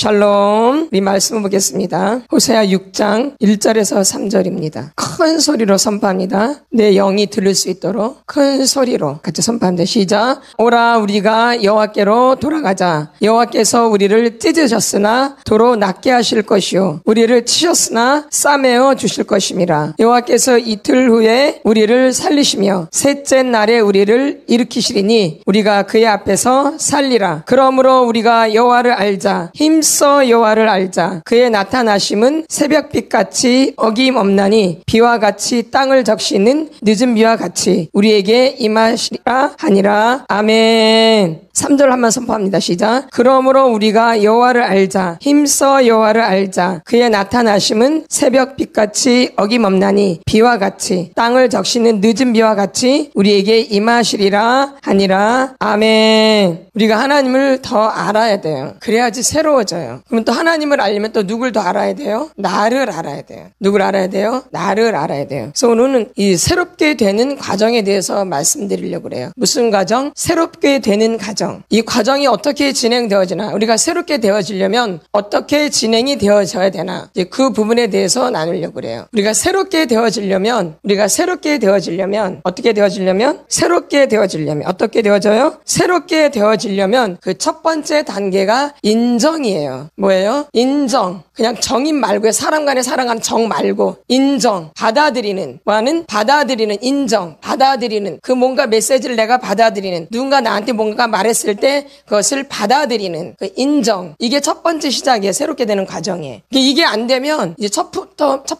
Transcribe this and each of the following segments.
샬롬. 우리 말씀을 보겠습니다. 호세아 6장 1절에서 3절입니다. 큰 소리로 선포합니다. 내 영이 들을 수 있도록 큰 소리로 같이 선포합니다. 시작. 오라 우리가 여호와께로 돌아가자. 여호와께서 우리를 찢으셨으나 도로 낫게 하실 것이요 우리를 치셨으나 싸매어 주실 것임이라. 여호와께서 이틀 후에 우리를 살리시며 셋째 날에 우리를 일으키시리니 우리가 그의 앞에서 살리라. 그러므로 우리가 여호와를 알자. 힘써 여호와를 알자. 그의 나타나심은 새벽빛같이 어김없나니 비와 같이 땅을 적시는 늦은 비와 같이 우리에게 임하시리라 하니라. 아멘. 3절 한번 선포합니다. 시작. 그러므로 우리가 여호와를 알자. 힘써 여호와를 알자. 그의 나타나심은 새벽빛같이 어김없나니 비와 같이 땅을 적시는 늦은 비와 같이 우리에게 임하시리라 하니라. 아멘. 우리가 하나님을 더 알아야 돼요. 그래야지 새로워져요. 그러면 또 하나님을 알려면 또 누굴 더 알아야 돼요? 나를 알아야 돼요. 누굴 알아야 돼요? 나를 알아야 돼요. 그래서 오늘은 이 새롭게 되는 과정에 대해서 말씀드리려고 그래요. 무슨 과정? 새롭게 되는 과정. 이 과정이 어떻게 진행되어지나, 우리가 새롭게 되어지려면 어떻게 진행이 되어져야 되나, 이제 그 부분에 대해서 나누려고 그래요. 우리가 새롭게 되어지려면 어떻게 되어지려면 어떻게 되어져요? 새롭게 되어지려면 그 첫 번째 단계가 인정이에요. 뭐예요? 인정. 그냥 정인 말고요. 사람 간의 사랑하는 정 말고 인정. 받아들이는. 뭐하는? 받아들이는. 인정. 받아들이는. 그 뭔가 메시지를 내가 받아들이는. 누군가 나한테 뭔가 말했을 때 그것을 받아들이는 그 인정. 이게 첫 번째 시작이에요. 새롭게 되는 과정이에요. 이게 안 되면 이제 첫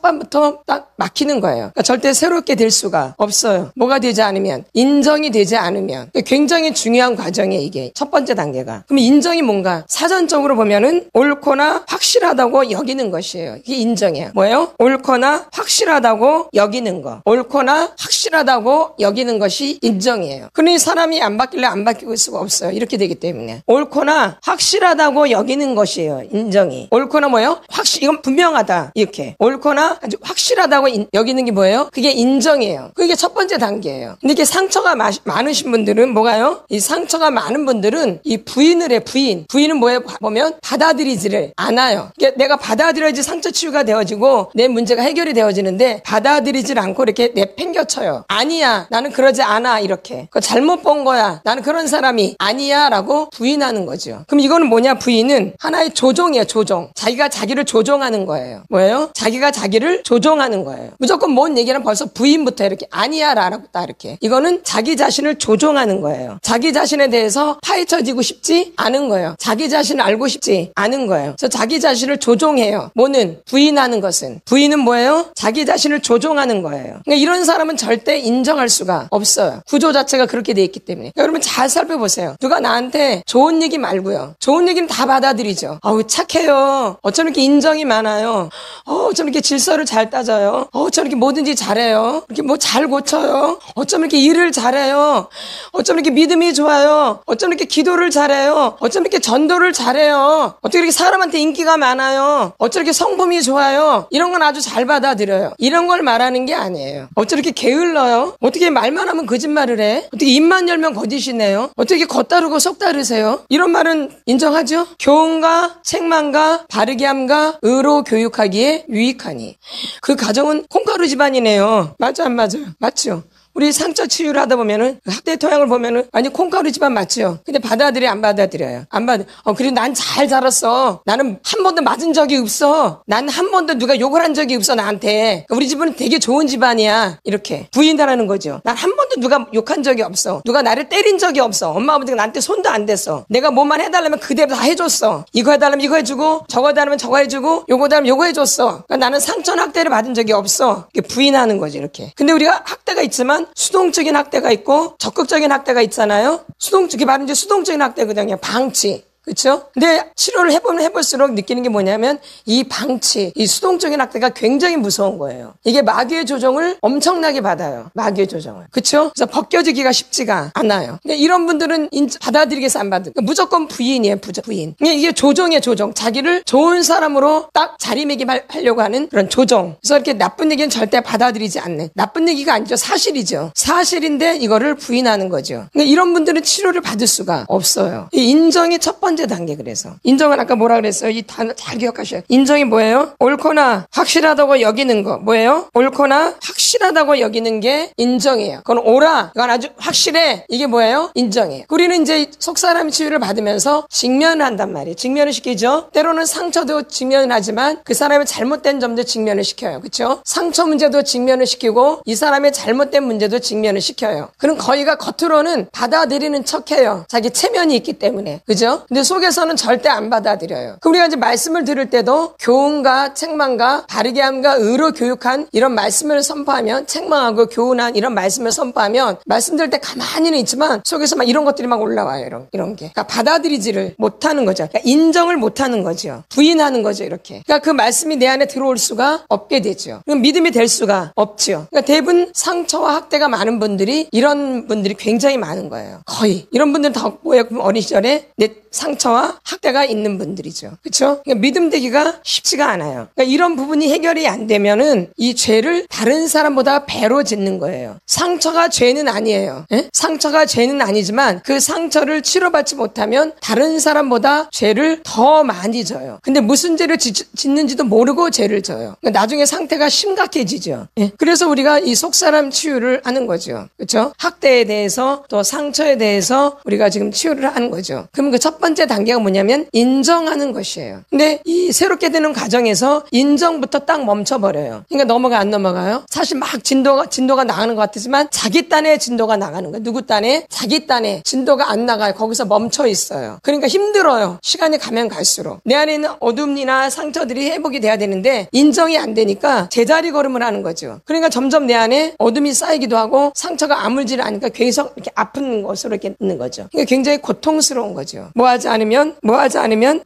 반부터 딱 막히는 거예요. 그러니까 절대 새롭게 될 수가 없어요. 뭐가 되지 않으면, 인정이 되지 않으면. 굉장히 중요한 과정이에요. 이게 첫 번째 단계가. 그럼 인정이 뭔가? 사전적으로 보면은 옳거나 확실하다고 여기는 것이에요. 이게 인정이에요. 뭐예요? 옳거나 확실하다고 여기는 거. 옳거나 확실하다고 여기는 것이 인정이에요. 그러니 사람이 안 바뀔래 안 바뀔 수가 없어요. 이렇게 되기 때문에. 옳거나 확실하다고 여기는 것이에요. 인정이. 옳거나 뭐예요? 이건 분명하다. 이렇게. 옳거나 아주 확실하다고 여기는 게 뭐예요? 그게 인정이에요. 그게 첫 번째 단계예요. 근데 이게 상처가 많으신 분들은 뭐가요? 이 상처가 많은 분들은 이 부인을 해, 부인. 부인은 뭐예요? 보면 받아들이지를 않아요. 그러니까 내가 받아들여야지 상처 치유가 되어지고 내 문제가 해결이 되어지는데 받아들이질 않고 이렇게 내팽겨쳐요. 아니야. 나는 그러지 않아. 이렇게. 그거 잘못 본 거야. 나는 그런 사람이 아니야. 라고 부인하는 거죠. 그럼 이거는 뭐냐? 부인은 하나의 조종이에요. 조종. 자기가 자기를 조종하는 거예요. 뭐예요? 자기가 자기를 조종하는 거예요. 무조건 뭔 얘기는 벌써 부인부터 이렇게 아니야. 라고 딱 이렇게. 이거는 자기 자신을 조종하는 거예요. 자기 자신에 대해서 파헤쳐지고 싶지 않은 거예요. 자기 자신을 알고 싶지 않은 거예요. 그래서 자기 자신을 조종해요. 뭐는? 부인하는 것은. 부인은 뭐예요? 자기 자신을 조종하는 거예요. 그러니까 이런 사람은 절대 인정할 수가 없어요. 구조 자체가 그렇게 돼 있기 때문에. 그러니까 여러분 잘 살펴보세요. 누가 나한테 좋은 얘기 말고요. 좋은 얘기는 다 받아들이죠. 착해요. 어쩜 이렇게 인정이 많아요. 어쩜 이렇게 질서를 잘 따져요. 어쩜 이렇게 뭐든지 잘해요. 이렇게 뭐 잘 고쳐요. 어쩜 이렇게 일을 잘해요. 어쩜 이렇게 믿음이 좋아요. 어쩜 이렇게 기도를 잘해요. 어쩜 이렇게 전도를 잘해요. 어떻게 이렇게 사람한테 인기가 많아요. 어쩜 이렇게 성품이 좋아요. 이런 건 아주 잘 받아들여요. 이런 걸 말하는 게 아니에요. 어쩜 이렇게 게을러요. 어떻게 말만 하면 거짓말을 해. 어떻게 입만 열면 거짓이네요. 어떻게 겉다르고 속다르세요. 이런 말은 인정하죠? 교훈과 책망과 바르게 함과 의로 교육하기에 유익하니. 그 가정은 콩가루 집안이네요. 맞아 안 맞아요? 맞죠? 우리 상처 치유를 하다 보면은 학대 토양을 보면은 완전 콩가루 집안 맞죠? 근데 받아들여 안 받아들여요? 안 받아. 그리고 난 잘 자랐어. 나는 한 번도 맞은 적이 없어. 난 한 번도 누가 욕을 한 적이 없어 나한테. 우리 집은 되게 좋은 집안이야. 이렇게 부인하라는 거죠. 난 한 번도 누가 욕한 적이 없어. 누가 나를 때린 적이 없어. 엄마 아버지가 나한테 손도 안 댔어. 내가 뭐만 해달라면 그대로 다 해줬어. 이거 해달라면 이거 해주고 저거 해달라면 저거 해주고 요거 해달라면 요거 해줬어. 그러니까 나는 상처나 학대를 받은 적이 없어. 이렇게 부인하는 거지 이렇게. 근데 우리가 학대가 있지만 수동적인 학대가 있고 적극적인 학대가 있잖아요. 수동적인 말은 이제 수동적인 학대거든요. 방치. 그렇죠? 근데 치료를 해볼수록 느끼는 게 뭐냐면 이 방치, 이 수동적인 학대가 굉장히 무서운 거예요. 이게 마귀의 조종을 엄청나게 받아요. 마귀의 조종을. 그렇죠? 그래서 벗겨지기가 쉽지가 않아요. 근데 이런 분들은 받아들이겠어 안 받아? 무조건 부인이에요. 부인. 이게 조종이에요. 조종. 자기를 좋은 사람으로 딱 자리매김하려고 하는 그런 조종. 그래서 이렇게 나쁜 얘기는 절대 받아들이지 않는. 나쁜 얘기가 아니죠. 사실이죠. 사실인데 이거를 부인하는 거죠. 그러니까 이런 분들은 치료를 받을 수가 없어요. 이 인정이 첫 번째 번째 단계. 그래서 인정은 아까 뭐라 그랬어요? 이 단어 잘 기억하셔요. 인정이 뭐예요? 옳거나 확실하다고 여기는 거. 뭐예요? 옳거나 확실하다고 여기는 게 인정이에요. 그건 옳아, 이건 아주 확실해, 이게 뭐예요? 인정이에요. 우리는 이제 속사람 치유를 받으면서 직면을 한단 말이에요. 직면을 시키죠. 때로는 상처도 직면을 하지만 그 사람의 잘못된 점도 직면을 시켜요. 그렇죠? 상처 문제도 직면을 시키고 이 사람의 잘못된 문제도 직면을 시켜요. 그럼 거의가 겉으로는 받아들이는 척해요. 자기 체면이 있기 때문에. 그죠? 근데 속에서는 절대 안 받아들여요. 그럼 우리가 이제 말씀을 들을 때도 교훈과 책망과 바르게 함과 의로 교육한 이런 말씀을 선포하면, 책망하고 교훈한 이런 말씀을 선포하면 말씀 들을 때 가만히는 있지만 속에서 막 이런 것들이 막 올라와요. 이런 게. 그러니까 받아들이지를 못하는 거죠. 그러니까 인정을 못하는 거죠. 부인하는 거죠. 이렇게. 그러니까 그 말씀이 내 안에 들어올 수가 없게 되죠. 그럼 믿음이 될 수가 없죠. 그러니까 대부분 상처와 학대가 많은 분들이, 이런 분들이 굉장히 많은 거예요. 거의. 이런 분들은 더 뭐예요? 어린 시절에 내 상처와 학대가 있는 분들이죠. 그렇죠? 그러니까 믿음 되기가 쉽지가 않아요. 그러니까 이런 부분이 해결이 안 되면은 이 죄를 다른 사람보다 배로 짓는 거예요. 상처가 죄는 아니에요. 에? 상처가 죄는 아니지만 그 상처를 치료받지 못하면 다른 사람보다 죄를 더 많이 져요. 근데 무슨 죄를 짓는지도 모르고 죄를 져요. 그러니까 나중에 상태가 심각해지죠. 예? 그래서 우리가 이 속사람 치유를 하는 거죠. 그렇죠? 학대에 대해서 또 상처에 대해서 우리가 지금 치유를 하는 거죠. 그럼 그 첫 번째 단계가 뭐냐면 인정하는 것이에요. 근데 이 새롭게 되는 과정에서 인정부터 딱 멈춰버려요. 그러니까 넘어가 안 넘어가요? 사실 막 진도가 나가는 것 같지만 자기 딴에 진도가 나가는 거예요. 누구 딴에? 자기 딴에 진도가 안 나가요. 거기서 멈춰 있어요. 그러니까 힘들어요. 시간이 가면 갈수록. 내 안에 있는 어둠이나 상처들이 회복이 돼야 되는데 인정이 안 되니까 제자리 걸음을 하는 거죠. 그러니까 점점 내 안에 어둠이 쌓이기도 하고 상처가 아물지를 않으니까 계속 이렇게 아픈 것으로 이렇게 있는 거죠. 그러니까 굉장히 고통스러운 거죠. 뭐 하지 않으면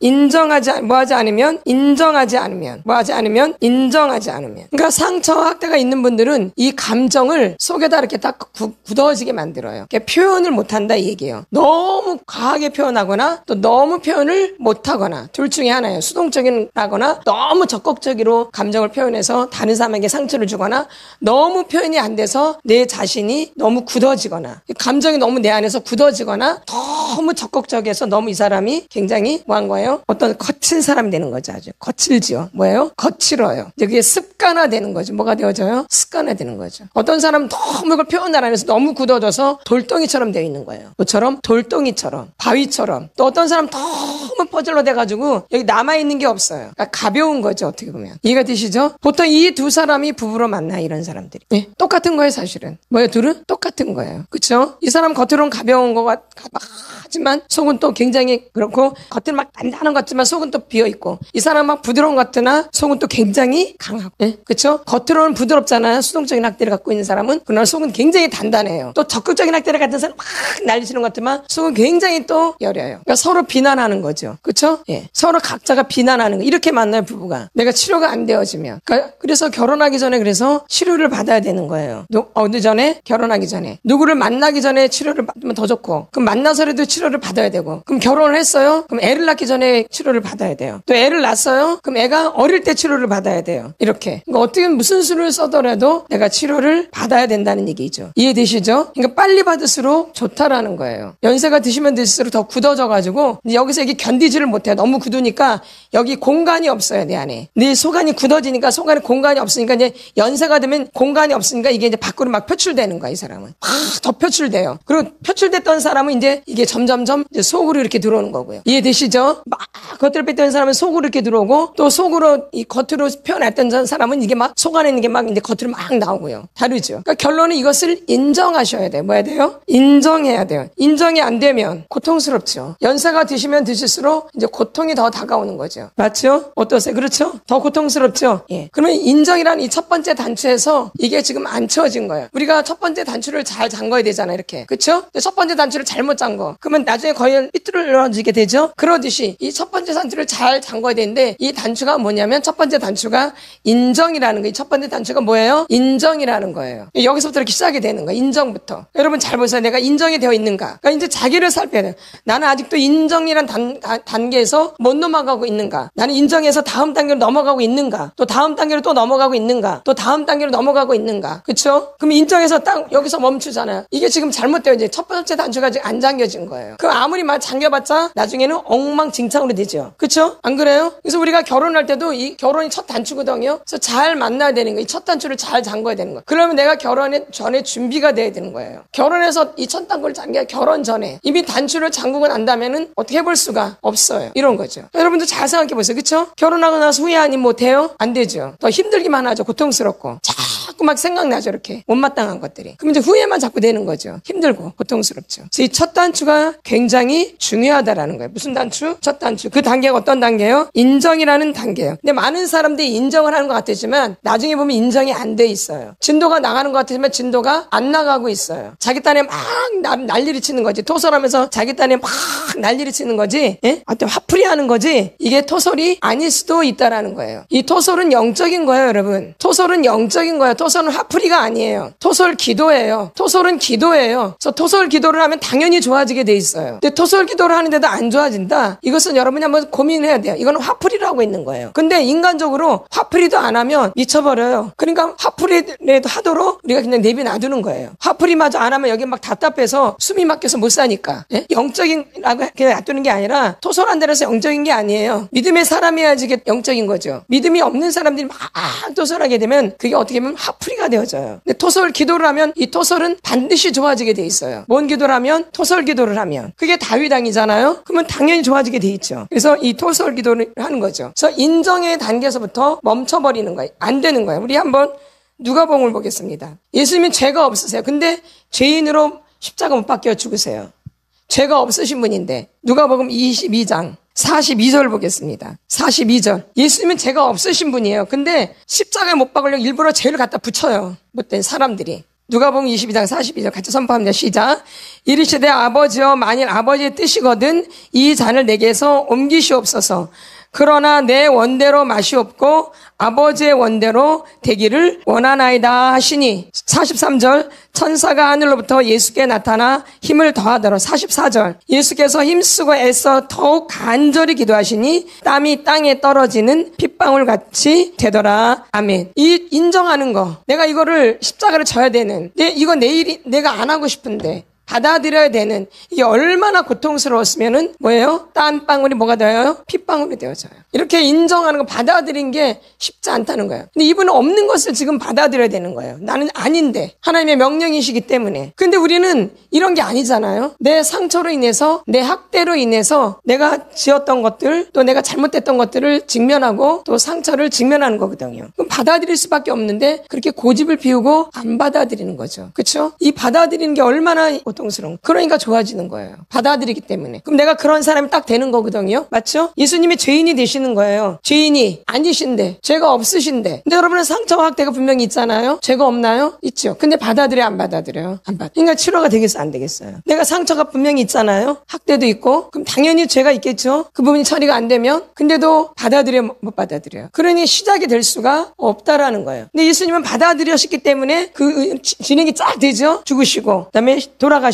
인정하지 않으면. 그러니까 상처와 학대가 있는 분들은 이 감정을 속에다 이렇게 딱 굳어지게 만들어요. 그러니까 표현을 못한다 이 얘기예요. 너무 과하게 표현하거나 또 너무 표현을 못하거나 둘 중에 하나예요. 수동적이거나 너무 적극적으로 감정을 표현해서 다른 사람에게 상처를 주거나 너무 표현이 안 돼서 내 자신이 너무 굳어지거나 감정이 너무 내 안에서 굳어지거나 너무 적극적이어서 너무 이 사람이 굉장히 뭐 한 거예요? 어떤 거친 사람이 되는 거죠. 아주 거칠지요. 뭐예요? 거칠어요. 이제 그게 습관화되는 거죠. 뭐가 되어져요? 습관화되는 거죠. 어떤 사람은 너무 이걸 표현 안 해서 너무 굳어져서 돌덩이처럼 되어 있는 거예요. 뭐처럼? 돌덩이처럼, 바위처럼. 또 어떤 사람 너무 퍼즐로 돼가지고 여기 남아있는 게 없어요. 그러니까 가벼운 거죠. 어떻게 보면. 이해가 되시죠? 보통 이 두 사람이 부부로 만나요. 이런 사람들이. 네, 똑같은 거예요. 사실은. 뭐예요? 둘은? 똑같은 거예요. 그렇죠? 이 사람 겉으로는 가벼운 거 하지만 속은 또 굉장히 그렇고 겉은 막 단단한 것 같지만 속은 또 비어있고 이 사람 막 부드러운 것 같으나 속은 또 굉장히 강하고 네? 그렇죠? 겉으로는 부드럽잖아요. 수동적인 학대를 갖고 있는 사람은. 그러나 속은 굉장히 단단해요. 또 적극적인 학대를 갖는 사람 막 날리시는 것 같지만 속은 굉장히 또 여려요. 그러니까 서로 비난하는 거죠. 그렇죠? 예. 서로 각자가 비난하는 거. 이렇게 만나요 부부가. 내가 치료가 안 되어지면. 그러니까 그래서 결혼하기 전에 그래서 치료를 받아야 되는 거예요. 어느 전에? 결혼하기 전에. 누구를 만나기 전에 치료를 받으면 더 좋고 그럼 만나서라도 치료를 받아야 되고 그럼 결혼을 했어요? 그럼 애를 낳기 전에 치료를 받아야 돼요. 또 애를 낳았어요? 그럼 애가 어릴 때 치료를 받아야 돼요. 이렇게. 그러니까 어떻게 무슨 수를 써더라도 내가 치료를 받아야 된다는 얘기죠. 이해되시죠? 그러니까 빨리 받을수록 좋다라는 거예요. 연세가 드시면 드실수록 더 굳어져가지고 여기서 이게 견디지를 못해요. 너무 굳으니까 여기 공간이 없어요. 내 안에. 내 속안이 굳어지니까 속안에 공간이 없으니까 이제 연세가 되면 공간이 없으니까 이게 이제 밖으로 막 표출되는 거야. 이 사람은. 막 더 표출돼요. 그리고 표출됐던 사람은 이제 이게 점점점 이제 속으로 이렇게 들어오는 거고요. 이해되시죠? 막 겉으로 뺐던 사람은 속으로 이렇게 들어오고 또 속으로 이 겉으로 표현했던 사람은 이게 막 속 안에 있는 게 막 이제 겉으로 막 나오고요. 다르죠. 그러니까 결론은 이것을 인정하셔야 돼요. 뭐 해야 돼요? 인정해야 돼요. 인정이 안 되면 고통스럽죠. 연세가 드시면 드실수록 이제 고통이 더 다가오는 거죠. 맞죠? 어떠세요? 그렇죠? 더 고통스럽죠? 예. 그러면 인정이란 이 첫 번째 단추에서 이게 지금 안 채워진 거예요. 우리가 첫 번째 단추를 잘 잠궈야 되잖아요. 이렇게. 그렇죠? 첫 번째 단추를 잘못 잠궈. 그러면 나중에 거의 삐뚤어지게 되죠? 그러듯이 이 첫 번째 단추를 잘 잠궈야 되는데 이 단추가 뭐냐면 첫 번째 단추가 인정이라는 거예요. 첫 번째 단추가 뭐예요? 인정이라는 거예요. 여기서부터 이렇게 시작이 되는 거예요. 인정부터. 여러분 잘 보세요. 내가 인정이 되어 있는가? 그러니까 이제 자기를 살펴야 돼요. 나는 아직도 인정이란 단계에서 못 넘어가고 있는가? 나는 인정에서 다음 단계로 넘어가고 있는가? 또 다음 단계로 또 넘어가고 있는가? 또 다음 단계로 넘어가고 있는가? 그렇죠? 그럼 인정에서 딱 여기서 멈추잖아요. 이게 지금 잘못되어 이제 첫 번째 단추가 아직 안 잠겨진 거예요. 거예요. 그럼 아무리 막 잠겨봤자 나중에는 엉망진창으로 되죠. 그렇죠? 안 그래요? 그래서 우리가 결혼할 때도 이 결혼이 첫 단추거든요. 그래서 잘 만나야 되는 거예요. 이 첫 단추를 잘 잠궈야 되는 거예요. 그러면 내가 결혼 전에 준비가 돼야 되는 거예요. 결혼해서 이 첫 단추를 잠겨 결혼 전에 이미 단추를 잠그고 난다면은 어떻게 해볼 수가 없어요. 이런 거죠. 여러분들 잘 생각해 보세요. 그렇죠? 결혼하고 나서 후회하니 못해요? 안 되죠. 더 힘들기만 하죠. 고통스럽고. 자꾸 막 생각나죠. 이렇게 못마땅한 것들이. 그럼 이제 후회만 자꾸 되는 거죠. 힘들고 고통스럽죠. 그래서 이 첫 단추가 굉장히 중요하다라는 거예요. 무슨 단추? 첫 단추. 그 단계가 어떤 단계예요? 인정이라는 단계예요. 근데 많은 사람들이 인정을 하는 것 같았지만 나중에 보면 인정이 안 돼 있어요. 진도가 나가는 것 같으면 진도가 안 나가고 있어요. 자기 딴에 막 난리를 치는 거지. 토설하면서 자기 딴에 막 난리를 치는 거지. 예? 어떤 화풀이 하는 거지. 이게 토설이 아닐 수도 있다라는 거예요. 이 토설은 영적인 거예요, 여러분. 토설은 영적인 거예요. 토설은 화풀이가 아니에요. 토설 기도예요. 토설은 기도예요. 그래서 토설 기도를 하면 당연히 좋아지게 돼 있어요. 근데 토설 기도를 하는데도 안 좋아진다? 이것은 여러분이 한번 고민해야 돼요. 이거는 화풀이라고 있는 거예요. 근데 인간적으로 화풀이도 안 하면 미쳐버려요. 그러니까 화풀이라도 하도록 우리가 그냥 내비 놔두는 거예요. 화풀이마저 안 하면 여기 막 답답해서 숨이 막혀서 못 사니까. 예? 영적인라고 그냥 놔두는 게 아니라 토설한 데라서 영적인 게 아니에요. 믿음의 사람이어야지 이게 영적인 거죠. 믿음이 없는 사람들이 막 토설하게 되면 그게 어떻게 보면 화풀이가 되어져요. 근데 토설 기도를 하면 이 토설은 반드시 좋아지게 돼 있어요. 뭔 기도를 하면? 토설 기도를 하면. 그게 다윗왕이잖아요. 그러면 당연히 좋아지게 돼 있죠. 그래서 이 토설 기도를 하는 거죠. 그래서 인정의 단계에서부터 멈춰버리는 거예요. 안 되는 거예요. 우리 한번 누가복음을 보겠습니다. 예수님은 죄가 없으세요. 근데 죄인으로 십자가 못 박혀 죽으세요. 죄가 없으신 분인데 누가복음 22장 42절 보겠습니다. 42절. 예수님은 죄가 없으신 분이에요. 근데 십자가에 못 박으려고 일부러 죄를 갖다 붙여요. 못된 사람들이. 누가복음 22장 42절 같이 선포합니다. 시작. 이르시되 아버지여 만일 아버지의 뜻이거든 이 잔을 내게서 옮기시옵소서. 그러나 내 원대로 마시옵고 아버지의 원대로 되기를 원하나이다 하시니 43절 천사가 하늘로부터 예수께 나타나 힘을 더하더라. 44절 예수께서 힘쓰고 애써 더욱 간절히 기도하시니 땀이 땅에 떨어지는 핏방울 같이 되더라. 아멘. 이 인정하는 거 내가 이거를 십자가를 져야 되는 이거 내일이 내가 안 하고 싶은데 받아들여야 되는 이게 얼마나 고통스러웠으면은 뭐예요? 땀방울이 뭐가 되어요? 핏방울이 되어져요. 이렇게 인정하는 거 받아들인 게 쉽지 않다는 거예요. 근데 이분은 없는 것을 지금 받아들여야 되는 거예요. 나는 아닌데 하나님의 명령이시기 때문에. 근데 우리는 이런 게 아니잖아요. 내 상처로 인해서 내 학대로 인해서 내가 지었던 것들 또 내가 잘못됐던 것들을 직면하고 또 상처를 직면하는 거거든요. 그럼 받아들일 수밖에 없는데 그렇게 고집을 피우고 안 받아들이는 거죠. 그렇죠? 이 받아들이는 게 얼마나 고통스러운 그러니까 좋아지는 거예요. 받아들이기 때문에. 그럼 내가 그런 사람이 딱 되는 거거든요. 맞죠? 예수님이 죄인이 되시는 거예요. 죄인이 아니신데 죄가 없으신데 근데 여러분은 상처와 학대가 분명히 있잖아요. 죄가 없나요? 있죠. 근데 받아들여요? 안 받아들여요? 안 받아들여요. 그러니까 치료가 되겠어요? 안 되겠어요? 내가 상처가 분명히 있잖아요. 학대도 있고 그럼 당연히 죄가 있겠죠. 그 부분이 처리가 안 되면 근데도 받아들여요? 못 받아들여요? 그러니 시작이 될 수가 없다라는 거예요. 근데 예수님은 받아들여셨기 때문에 그 진행이 쫙 되죠. 죽으시고 그다음에 돌아가시고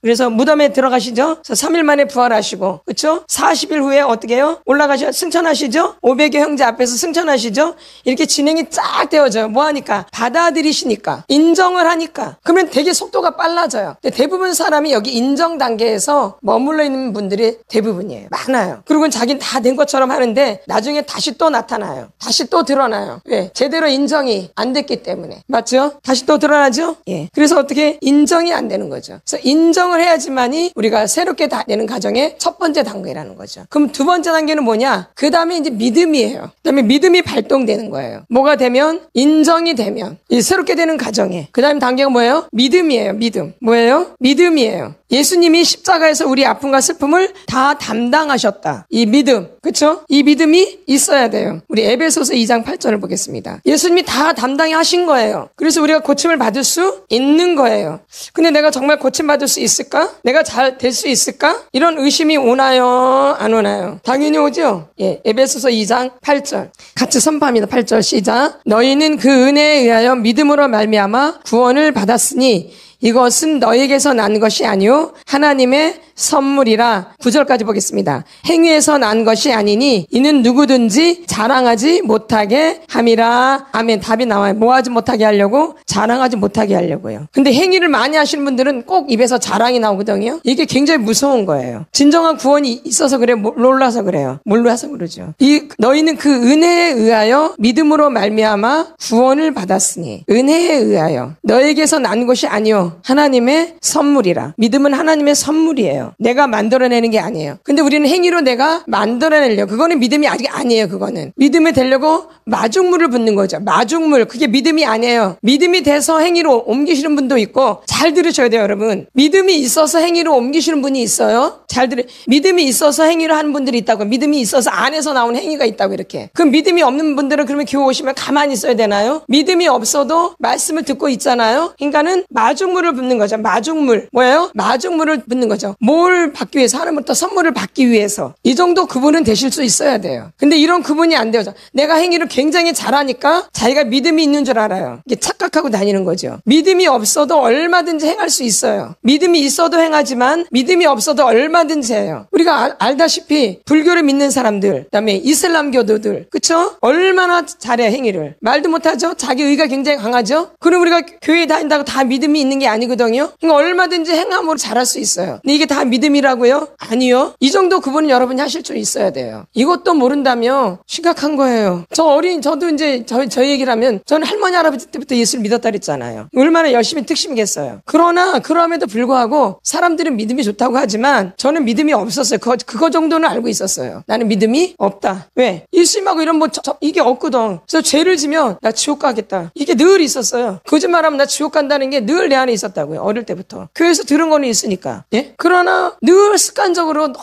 그래서 무덤에 들어가시죠. 그래서 3일 만에 부활하시고 그렇죠? 40일 후에 어떻게 해요? 올라가셔 승천하시죠. 500여 형제 앞에서 승천하시죠. 이렇게 진행이 쫙 되어져요. 뭐하니까? 받아들이시니까 인정을 하니까 그러면 되게 속도가 빨라져요. 근데 대부분 사람이 여기 인정 단계에서 머물러 있는 분들이 대부분이에요. 많아요. 그리고 자기는 다 된 것처럼 하는데 나중에 다시 또 나타나요. 다시 또 드러나요. 왜? 제대로 인정이 안 됐기 때문에. 맞죠? 다시 또 드러나죠? 예. 그래서 어떻게 인정이 안 되는 거죠. 그래서 인정을 해야지만이 우리가 새롭게 되는 과정의 첫 번째 단계라는 거죠. 그럼 두 번째 단계는 뭐냐? 그 다음에 이제 믿음이에요. 그 다음에 믿음이 발동되는 거예요. 뭐가 되면? 인정이 되면. 이 새롭게 되는 과정에. 그 다음 단계가 뭐예요? 믿음이에요. 믿음. 뭐예요? 믿음이에요. 예수님이 십자가에서 우리 아픔과 슬픔을 다 담당하셨다. 이 믿음. 그쵸? 이 믿음이 있어야 돼요. 우리 에베소서 2장 8절을 보겠습니다. 예수님이 다 담당하신 거예요. 그래서 우리가 고침을 받을 수 있는 거예요. 근데 내가 정말 고침받을 수 있을까? 내가 잘 될 수 있을까? 이런 의심이 오나요? 안 오나요? 당연히 오죠? 예, 에베소서 2장 8절. 같이 선포합니다. 8절 시작. 너희는 그 은혜에 의하여 믿음으로 말미암아 구원을 받았으니 이것은 너에게서 난 것이 아니요 하나님의 선물이라. 9절까지 보겠습니다. 행위에서 난 것이 아니니 이는 누구든지 자랑하지 못하게 함이라. 아멘. 답이 나와요. 뭐 하지 못하게 하려고? 자랑하지 못하게 하려고요. 근데 행위를 많이 하시는 분들은 꼭 입에서 자랑이 나오거든요. 이게 굉장히 무서운 거예요. 진정한 구원이 있어서 그래? 몰라서 그래요. 몰라서 그러죠. 너희는 그 은혜에 의하여 믿음으로 말미암아 구원을 받았으니. 은혜에 의하여. 너에게서 난 것이 아니요 하나님의 선물이라. 믿음은 하나님의 선물이에요. 내가 만들어내는 게 아니에요. 근데 우리는 행위로 내가 만들어내려고. 그거는 믿음이 아직 아니에요. 그거는 믿음이 되려고 마중물을 붓는 거죠. 마중물. 그게 믿음이 아니에요. 믿음이 돼서 행위로 옮기시는 분도 있고. 잘 들으셔야 돼요, 여러분. 믿음이 있어서 행위로 옮기시는 분이 있어요. 믿음이 있어서 행위를 하는 분들이 있다고. 믿음이 있어서 안에서 나온 행위가 있다고. 이렇게. 그럼 믿음이 없는 분들은 그러면 교회 오시면 가만히 있어야 되나요? 믿음이 없어도 말씀을 듣고 있잖아요. 그러니까는 마중물을 붓는 거죠. 마중물. 뭐예요? 마중물을 붓는 거죠. 뭘 받기 위해서? 하나님부터 선물을 받기 위해서. 이 정도 그분은 되실 수 있어야 돼요. 근데 이런 그분이 안 돼요. 내가 행위를 굉장히 잘하니까 자기가 믿음이 있는 줄 알아요. 이게 착각하고 다니는 거죠. 믿음이 없어도 얼마든지 행할 수 있어요. 믿음이 있어도 행하지만 믿음이 없어도 얼마든지 해요. 우리가 알다시피 불교를 믿는 사람들, 그다음에 이슬람교도들, 그쵸? 얼마나 잘해 행위를. 말도 못하죠? 자기 의가 굉장히 강하죠? 그럼 우리가 교회에 다닌다고 다 믿음이 있는 게 아니거든요. 그러니까 얼마든지 행함으로 잘할 수 있어요. 근데 이게 다 믿음이라고요? 아니요. 이 정도 그분은 여러분이 하실 줄 있어야 돼요. 이것도 모른다면 심각한 거예요. 저도 이제 저희 얘기를 하면 저는 할머니 할아버지 때부터 예수를 믿었다 그랬잖아요. 얼마나 열심히 특심이겠어요. 그러나 그럼에도 불구하고 사람들은 믿음이 좋다고 하지만 저는 믿음이 없었어요. 그거 정도는 알고 있었어요. 나는 믿음이 없다. 왜? 예수님하고 이런 이게 없거든. 그래서 죄를 지면 나 지옥 가겠다. 이게 늘 있었어요. 거짓말하면 나 지옥 간다는 게 늘 내 안에 있었다고요. 어릴 때부터. 교회에서 들은 거는 있으니까. 예? 그러나 늘 습관적으로 늘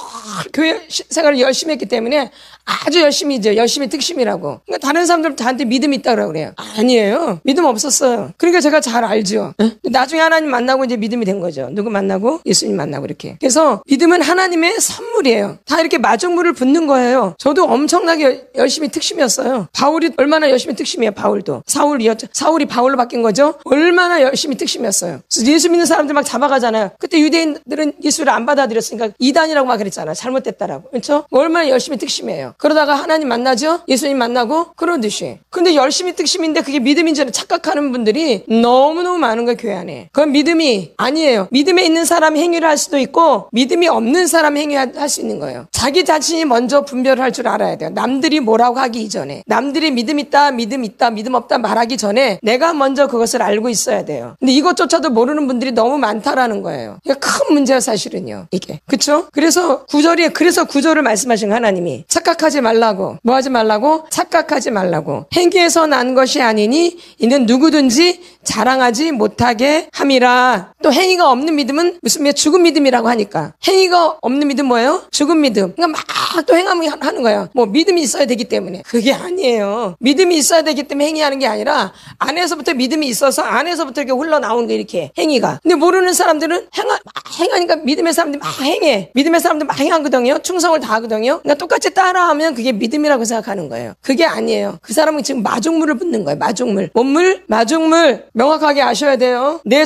교회 생활을 열심히 했기 때문에 아주 열심히죠. 열심히 특심이라고. 그러니까 다른 사람들 저한테 믿음이 있다고 그래요. 아니에요. 믿음 없었어요. 그러니까 제가 잘 알죠. 나중에 하나님 만나고 이제 믿음이 된 거죠. 누구 만나고? 예수님 만나고 이렇게. 그래서 믿음은 하나님의 선물이에요. 다 이렇게 마중물을 붓는 거예요. 저도 엄청나게 열심히 특심이었어요. 바울이 얼마나 열심히 특심이에요. 바울도. 사울이 바울로 바뀐 거죠. 얼마나 열심히 특심이었어요. 그래서 예수 믿는 사람들 막 잡아가잖아요. 그때 유대인들은 예수를 안 받아들였으니까 이단이라고 막 그랬잖아요. 잘못됐다라고. 그렇죠? 얼마나 열심히 특심이에요. 그러다가 하나님 만나죠? 예수님 만나고 그러듯이. 근데 열심히 특심인데 그게 믿음인 줄 착각하는 분들이 너무너무 많은 거예요. 교회 안에. 그건 믿음이 아니에요. 믿음에 있는 사람이 행위를 할 수도 있고 믿음이 없는 사람이 행위할 수 있는 거예요. 자기 자신이 먼저 분별을 할 줄 알아야 돼요. 남들이 뭐라고 하기 이전에. 남들이 믿음 있다, 믿음 없다 말하기 전에 내가 먼저 그것을 알고 있어야 돼요. 근데 이것조차도 모르는 분들이 너무 많다라는 거예요. 이게 큰 문제야 사실은요. 이게. 그쵸? 그래서 구절을 말씀하신 하나님이 착각하지 말라고. 뭐 하지 말라고? 착각하지 말라고. 행위에서 난 것이 아니니 이는 누구든지 자랑하지 못하게 함이라. 또 행위가 없는 믿음은 무슨 죽은 믿음이라고 하니까. 행위가 없는 믿음 뭐예요? 죽은 믿음. 그러니까 막 또 행하면 하는 거예요. 뭐 믿음이 있어야 되기 때문에. 그게 아니에요. 믿음이 있어야 되기 때문에 행위하는 게 아니라 안에서부터 믿음이 있어서 안에서부터 이렇게 흘러나오는 게 이렇게 행위가. 근데 모르는 사람들은 행하니까 믿음의 사람들이 막 행해. 믿음의 사람들 막 행하거든요. 충성을 다하거든요. 그러니까 똑같이 따라하면 그게 믿음이라고 생각하는 거예요. 그게 아니에요. 그 사람은 지금 마중물을 붓는 거예요. 마중물. 뭔물? 마중물. 명확하게 아셔야 돼요. 내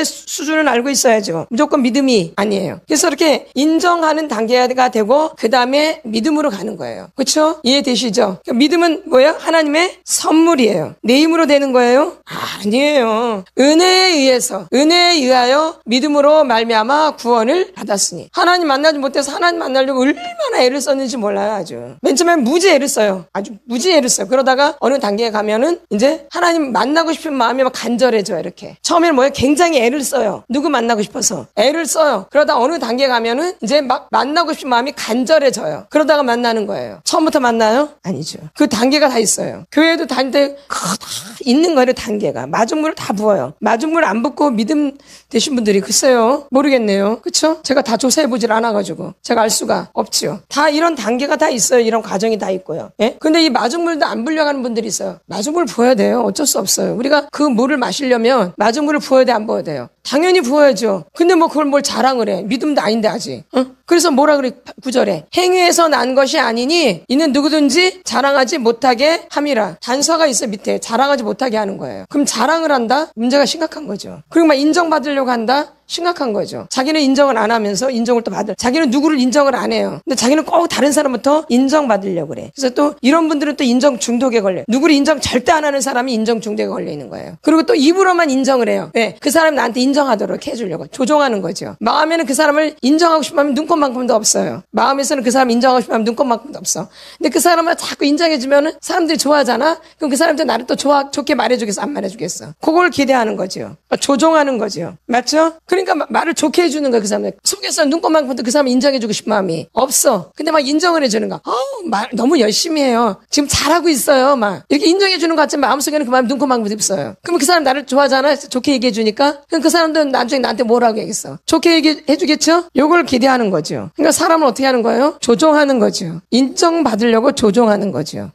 수준은 알고 있어야죠. 무조건 믿음이 아니에요. 그래서 이렇게 인정하는 단계가 되고 그 다음에 믿음으로 가는 거예요. 그렇죠? 이해되시죠? 그러니까 믿음은 뭐예요? 하나님의 선물이에요. 내 힘으로 되는 거예요? 아니에요. 은혜에 의하여 믿음으로 말미암아 구원을 받았으니. 하나님 만나지 못해서 하나님 만나려고 얼마나 애를 썼는지 몰라요. 아주. 맨 처음에 무지 애를 써요. 아주 무지 애를 써요. 그러다가 어느 단계에 가면은 이제 하나님 만나고 싶은 마음이 막 간절해져요. 이렇게. 처음에는 뭐예요? 굉장히 애를 써요. 누구 만나고 싶어서. 애를 써요. 그러다 어느 단계에 가면은 이제 막 만나고 싶은 마음이 간절해져요. 그러다가 만나는 거예요. 처음부터 만나요? 아니죠. 그 단계가 다 있어요. 교회도 다닐 때 다 있는 거예요. 단계가. 마중물을 다 부어요. 마중물 안 붓고 믿음 되신 분들이 글쎄요. 모르겠네요. 그쵸? 제가 다 조사해보질 않아가지고 제가 알 수가 없지요. 다 이런 단계가 다 있어요. 이런 과정이 다 있고요. 예? 근데 이 마중물도 안 불려가는 분들이 있어요. 마중물 부어야 돼요. 어쩔 수 없어요. 우리가 그 물을 마시려면 마중물을 부어야 돼, 안 부어야 돼요? 당연히 부어야죠. 근데 뭐 그걸 뭘 자랑을 해. 믿음도 아닌데 아직. 그래서 뭐라 그래? 9절에 행위에서 난 것이 아니니 이는 누구든지 자랑하지 못하게 함이라. 단서가 있어 밑에. 자랑하지 못하게 하는 거예요. 그럼 자랑을 한다? 문제가 심각한 거죠. 그리고 막 인정받으려고 한다? 심각한 거죠. 자기는 인정을 안 하면서 인정을 또 받을. 자기는 누구를 인정을 안 해요. 근데 자기는 꼭 다른 사람부터 인정받으려고 그래. 그래서 또 이런 분들은 또 인정 중독에 걸려요. 누구를 인정 절대 안 하는 사람이 인정 중독에 걸려 있는 거예요. 그리고 또 입으로만 인정을 해요. 왜? 그 사람이 나한테 인정하도록 해주려고. 조종하는 거죠. 마음에는 그 사람을 인정하고 싶으면 눈꼽만큼도 없어요. 마음에서는 그 사람 인정하고 싶으면 눈꼽만큼도 없어. 근데 그 사람을 자꾸 인정해주면 사람들이 좋아하잖아? 그럼 그 사람한테 나를 또 좋게 말해주겠어? 안 말해주겠어? 그걸 기대하는 거죠. 조종하는 거죠. 맞죠? 그러니까 말을 좋게 해주는 거야, 그 사람들. 속에서 눈꼽만큼도 그 사람을 인정해주고 싶은 마음이 없어. 근데 막 인정을 해주는 거야. 말 너무 열심히 해요. 지금 잘하고 있어요. 막 이렇게 인정해주는 것 같지만 마음속에는 그 마음이 눈꼽만큼도 없어요. 그러면 그 사람 나를 좋아하잖아. 좋게 얘기해주니까. 그럼 그 사람들은 나중에 나한테 뭐라고 얘기했어? 좋게 얘기해주겠죠? 요걸 기대하는 거죠. 그러니까 사람은 어떻게 하는 거예요? 조종하는 거죠. 인정받으려고 조종하는 거죠.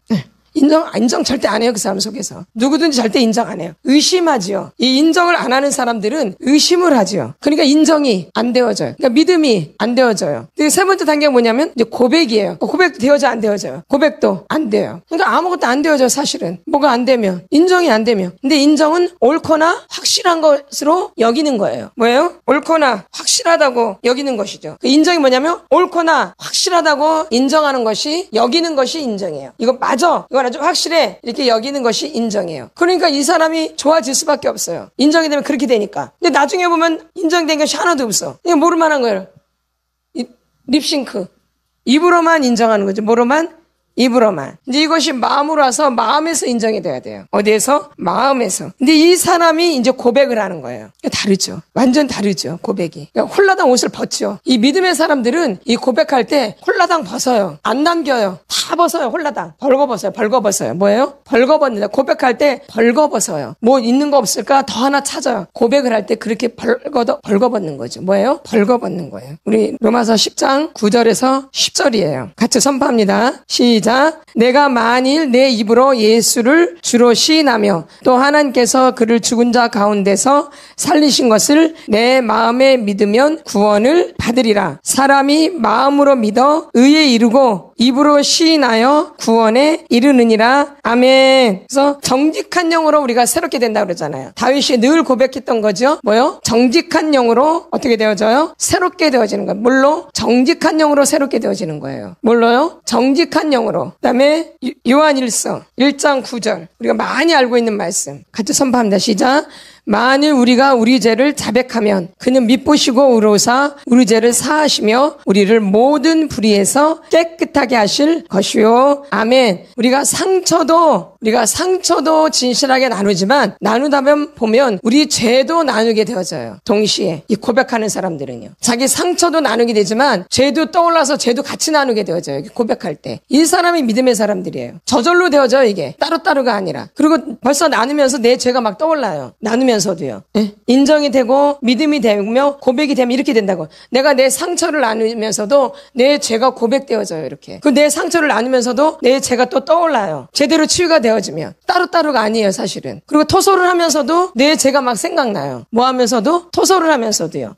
인정 절대 안 해요. 그 사람 속에서. 누구든지 절대 인정 안 해요. 의심하지요. 이 인정을 안 하는 사람들은 의심을 하지요. 그러니까 인정이 안 되어져요. 그러니까 믿음이 안 되어져요. 세 번째 단계가 뭐냐면 이제 고백이에요. 고백도 되어져 안 되어져요. 고백도 안 돼요. 그러니까 아무것도 안 되어져요. 사실은. 뭐가 안 되면. 인정이 안 되면. 근데 인정은 옳거나 확실한 것으로 여기는 거예요. 뭐예요? 옳거나 확실하다고 여기는 것이죠. 그 인정이 뭐냐면 옳거나 확실하다고 인정하는 것이 여기는 것이 인정이에요. 이거 맞아. 이건 아주 확실해. 이렇게 여기는 것이 인정이에요. 그러니까 이 사람이 좋아질 수밖에 없어요. 인정이 되면 그렇게 되니까. 근데 나중에 보면 인정된 것이 하나도 없어. 이게 뭐로 만한 거예요? 립싱크. 입으로만 인정하는 거죠. 뭐로만? 입으로만. 이제 이것이 마음으로 와서 마음에서 인정이 돼야 돼요. 어디에서? 마음에서. 근데 이 사람이 이제 고백을 하는 거예요. 다르죠. 완전 다르죠. 고백이. 그러니까 홀라당 옷을 벗죠. 이 믿음의 사람들은 이 고백할 때 홀라당 벗어요. 안 남겨요. 다 벗어요. 홀라당. 벌거벗어요. 뭐예요? 벌거벗는다. 고백할 때 벌거벗어요. 뭐 있는 거 없을까? 더 하나 찾아요. 고백을 할 때 그렇게 벌거벗는 거죠. 뭐예요? 벌거벗는 거예요. 우리 로마서 10장 9절에서 10절이에요. 같이 선포합니다. 시작. 내가 만일 내 입으로 예수를 주로 시인하며 또 하나님께서 그를 죽은 자 가운데서 살리신 것을 내 마음에 믿으면 구원을 받으리라. 사람이 마음으로 믿어 의에 이르고 입으로 시인하여 구원에 이르느니라. 아멘. 그래서 정직한 영으로 우리가 새롭게 된다고 그러잖아요. 다윗이 늘 고백했던 거죠. 뭐요? 정직한 영으로 어떻게 되어져요? 새롭게 되어지는 거예요. 뭘로? 정직한 영으로 새롭게 되어지는 거예요. 뭘로요? 정직한 영으로. 그다음에 요한일서 1장 9절. 우리가 많이 알고 있는 말씀. 같이 선포합니다. 시작. 만일 우리가 우리 죄를 자백하면 그는 믿보시고 의로사 우리 죄를 사하시며 우리를 모든 불의에서 깨끗하게 하실 것이요. 아멘. 우리가 상처도 진실하게 나누지만 나누다 보면 우리 죄도 나누게 되어져요. 동시에 이 고백하는 사람들은요. 자기 상처도 나누게 되지만 죄도 떠올라서 죄도 같이 나누게 되어져요. 고백할 때. 이 사람이 믿음의 사람들이에요. 저절로 되어져요. 이게. 따로따로가 아니라. 그리고 벌써 나누면서 내 죄가 막 떠올라요. 나누면서도요. 예? 인정이 되고 믿음이 되며 고백이 되면 이렇게 된다고. 내가 내 상처를 나누면서도 내 죄가 고백되어져요. 이렇게. 그 내 상처를 나누면서도 내 죄가 또 떠올라요. 제대로 치유가 되어지면. 따로따로가 아니에요. 사실은. 그리고 토솔을 하면서도 내 죄가 막 생각나요. 뭐 하면서도? 토솔을 하면서도요.